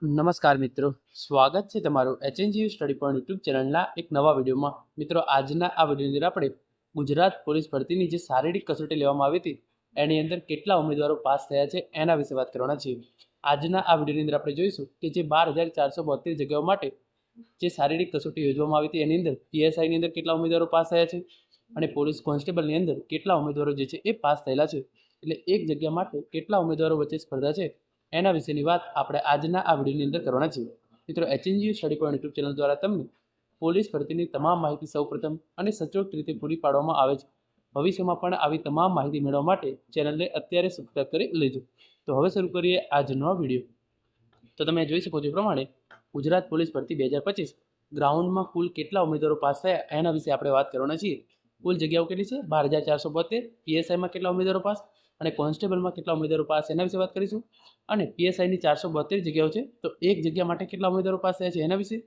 નમસ્કાર મિત્રો, સ્વાગત છે તમારું એચએનજીયુ સ્ટડી પોઈન્ટ યુટ્યુબ ચેનલના એક નવા વિડીયોમાં. મિત્રો, આજના આ વિડીયોની અંદર આપણે ગુજરાત પોલીસ ભરતીની જે શારીરિક કસોટી લેવામાં આવી હતી એની અંદર કેટલા ઉમેદવારો પાસ થયા છે એના વિશે વાત કરવાના છીએ. આજના આ વિડીયોની અંદર આપણે જોઈશું કે જે 12,472 જગ્યાઓ માટે જે શારીરિક કસોટી યોજવામાં આવી હતી એની અંદર પીએસઆઈની અંદર કેટલા ઉમેદવારો પાસ થયા છે અને પોલીસ કોન્સ્ટેબલની અંદર કેટલા ઉમેદવારો જે છે એ પાસ થયેલા છે. એટલે એક જગ્યા માટે કેટલા ઉમેદવારો વચ્ચે સ્પર્ધા છે એના વિશેની વાત આપણે આજના આ વિડીયોની અંદર કરવાના છીએ. મિત્રો, HNGU study point YouTube channel દ્વારા તમને પોલીસ ભરતીની તમામ માહિતી સૌપ્રથમ અને સચોટ રીતે પૂરી પાડવામાં આવે છે. ભવિષ્યમાં પણ આવી તમામ માહિતી મેળવવા માટે ચેનલને અત્યારે સબસ્ક્રાઈબ કરી લેજો. તો હવે શરૂ કરીએ આજનો વિડીયો. તો તમે જોઈ શકો છો એ પ્રમાણે ગુજરાત પોલીસ ભરતી 2025 ગ્રાઉન્ડમાં કુલ કેટલા ઉમેદવારો પાસ થયા એના વિશે આપણે વાત કરવાના છીએ. કુલ જગ્યાઓ કેટલી છે? 12,472. પીએસઆઈમાં કેટલા ઉમેદવારો પાસ અને કોન્સ્ટેબલમાં કેટલા ઉમેદવારો પાસ એના વિશે વાત કરીશું. અને પીએસઆઈની 472 જગ્યાઓ છે, તો એક જગ્યા માટે કેટલા ઉમેદવારો પાસ થયા છે એના વિશે.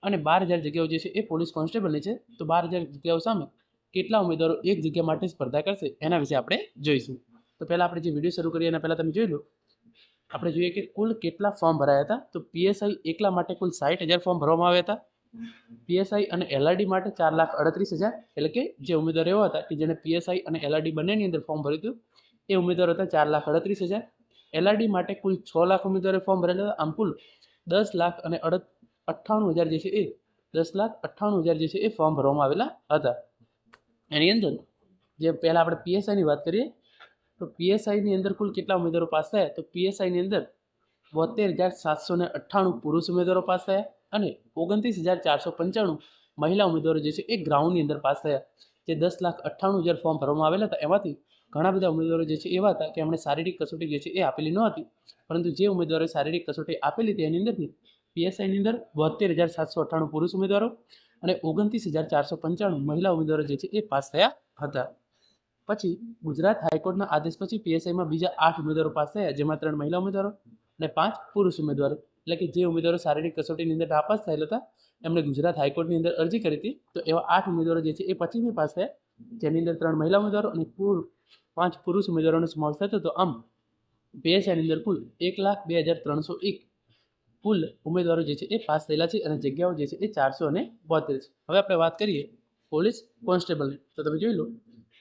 અને 12,000 જગ્યાઓ જે છે એ પોલીસ કોન્સ્ટેબલની છે, તો 12,000 જગ્યાઓ સામે કેટલા ઉમેદવારો એક જગ્યા માટે સ્પર્ધા કરશે એના વિશે આપણે જોઈશું. તો પહેલાં આપણે જે વિડીયો શરૂ કરીએ એના પહેલાં તમે જોઈ લો, આપણે જોઈએ કે કુલ કેટલા ફોર્મ ભરાયા હતા. તો પીએસઆઈ એકલા માટે કુલ 60,000 ફોર્મ ભરવામાં આવ્યા હતા. પીએસઆઈ અને એલઆરડી માટે 4,38,000, એટલે કે જે ઉમેદવારો એવા હતા કે જેને પીએસઆઈ અને એલઆરડી બંનેની અંદર ફોર્મ ભર્યું હતું એ ઉમેદવારો હતા 4,38,000. એલઆરડી માટે કુલ 6 લાખ ઉમેદવારોએ ફોર્મ ભરેલા હતા. આમ કુલ 10,98,000 જે છે એ 10,98,000 જે છે એ ફોર્મ ભરવામાં આવેલા હતા. એની અંદર જે પહેલાં આપણે પીએસઆઈની વાત કરીએ તો પીએસઆઈની અંદર કુલ કેટલા ઉમેદવારો પાસ થયા? તો પીએસઆઈની અંદર 72,798 પુરુષ ઉમેદવારો પાસ થયા અને 29,495 મહિલા ઉમેદવારો જે છે એ ગ્રાઉન્ડની અંદર પાસ થયા. જે 10,98,000 ફોર્મ ભરવામાં આવેલા હતા એમાંથી ઘણા બધા ઉમેદવારો જે છે એવા હતા કે એમણે શારીરિક કસોટી જે છે એ આપેલી ન હતી, પરંતુ જે ઉમેદવારોએ શારીરિક કસોટી આપેલી હતી એની અંદરથી પીએસઆઈની અંદર 72,798 પુરુષ ઉમેદવારો અને 29,495 મહિલા ઉમેદવારો જે છે એ પાસ થયા હતા. પછી ગુજરાત હાઈકોર્ટના આદેશ પછી પીએસઆઈમાં બીજા 8 ઉમેદવારો પાસ થયા, જેમાં 3 મહિલા ઉમેદવારો અને 5 પુરુષ ઉમેદવારો. એટલે કે જે ઉમેદવારો શારીરિક કસોટીની અંદર નાપાસ થયેલા હતા એમણે ગુજરાત હાઈકોર્ટની અંદર અરજી કરી હતી, તો એવા 8 ઉમેદવારો જે છે એ પછીથી પાસ થયા, જેની અંદર 3 મહિલા ઉમેદવારો અને 5 પુરુષ ઉમેદવારોનો સમાવેશ થતો હતો. આમ પીએસઆઈની અંદર કુલ 1,02,301 કુલ ઉમેદવારો જે છે એ પાસ થયેલા છે અને જગ્યાઓ જે છે એ 472 છે. હવે આપણે વાત કરીએ પોલીસ કોન્સ્ટેબલની. તો તમે જોઈ લો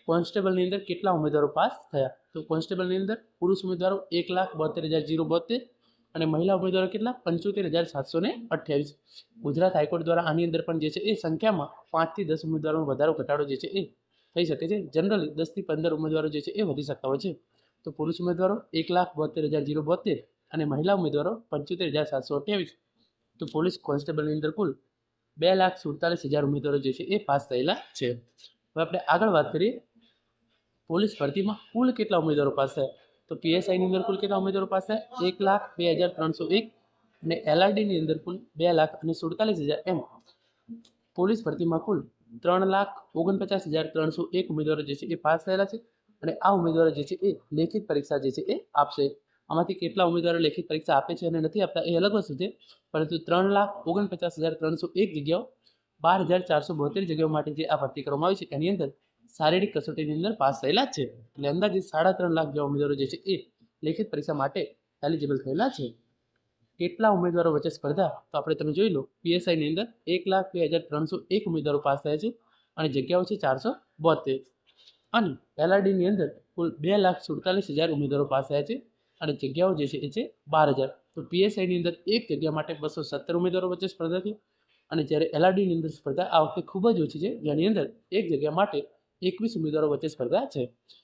કોન્સ્ટેબલની અંદર કેટલા ઉમેદવારો પાસ થયા. તો કોન્સ્ટેબલની અંદર પુરુષ ઉમેદવારો 1,72,072 અને મહિલા ઉમેદવારો કેટલા? 75,728. ગુજરાત હાઈકોર્ટ દ્વારા આની અંદર પણ જે છે એ સંખ્યામાં 5 થી 10 ઉમેદવારોનો વધારો ઘટાડો જે છે એ થઈ શકે છે. જનરલી 10 થી 15 ઉમેદવારો જે છે એ વધી શકતા હોય છે. તો પુરુષ ઉમેદવારો 1,72,072 અને મહિલા ઉમેદવારો 75,728. તો પોલીસ કોન્સ્ટેબલની અંદર કુલ 2,47,000 ઉમેદવારો જે છે એ પાસ થયેલા છે. હવે આપણે આગળ વાત કરીએ પોલીસ ભરતીમાં કુલ કેટલા ઉમેદવારો પાસ થયા. તો પીએસઆઈની અંદર કુલ કેટલા ઉમેદવારો પાસ થયા? 1,02,301 અને એલઆરડીની અંદર કુલ 2,47,000. એમ પોલીસ ભરતીમાં કુલ 3,49,301 ઉમેદવારો જે છે એ પાસ થયેલા છે અને આ ઉમેદવારો જે છે એ લેખિત પરીક્ષા જે છે એ આપશે. આમાંથી કેટલા ઉમેદવારો લેખિત પરીક્ષા આપે છે અને નથી આપતા એ અલગ વસ્તુ છે, પરંતુ 3,49,301 જગ્યાઓ 12,472 જગ્યાઓ માટે જે આ ભરતી કરવામાં આવી છે એની અંદર શારીરિક કસોટીની અંદર પાસ થયેલા છે. એટલે અંદાજે 3.5 લાખ જેવા ઉમેદવારો જે છે એ લેખિત પરીક્ષા માટે એલિજિબલ થયેલા છે. કેટલા ઉમેદવારો વચ્ચે સ્પર્ધા? તો આપણે તમે જોઈ લો પીએસઆઈની અંદર 1,02,301 ઉમેદવારો પાસ થયા છે અને જગ્યાઓ છે 472. અને એલઆરડીની અંદર કુલ 2,47,000 ઉમેદવારો પાસ થયા છે અને જગ્યાઓ જે છે એ છે 12,000. તો પીએસઆઈની અંદર એક જગ્યા માટે 217 ઉમેદવારો વચ્ચે સ્પર્ધા છે અને જ્યારે એલઆરડીની અંદર સ્પર્ધા આ વખતે ખૂબ જ ઓછી છે, જેની અંદર એક જગ્યા માટે 21 ઉમેદવારો વચ્ચે સ્પર્ધા છે.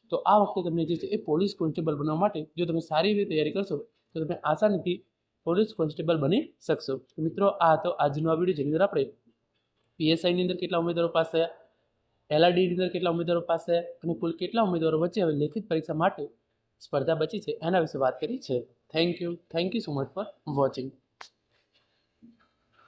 તો આ વખતે તમને જે છે એ પોલીસ કોન્સ્ટેબલ બનવા માટે જો તમે સારી રીતે તૈયારી કરશો તો તમે આસાનીથી પોલીસ કોન્સ્ટેબલ બની શકશો. તો મિત્રો, આ હતો આજનો આ વિડીયો, જેની અંદર આપણે પીએસઆઈની અંદર કેટલા ઉમેદવારો પાસ થયા, એલઆરડીની અંદર કેટલા ઉમેદવારો પાસ થયા અને કુલ કેટલા ઉમેદવારો વચ્ચે હવે લેખિત પરીક્ષા માટે સ્પર્ધા બચી છે એના વિશે વાત કરી છે. Thank you so much for watching.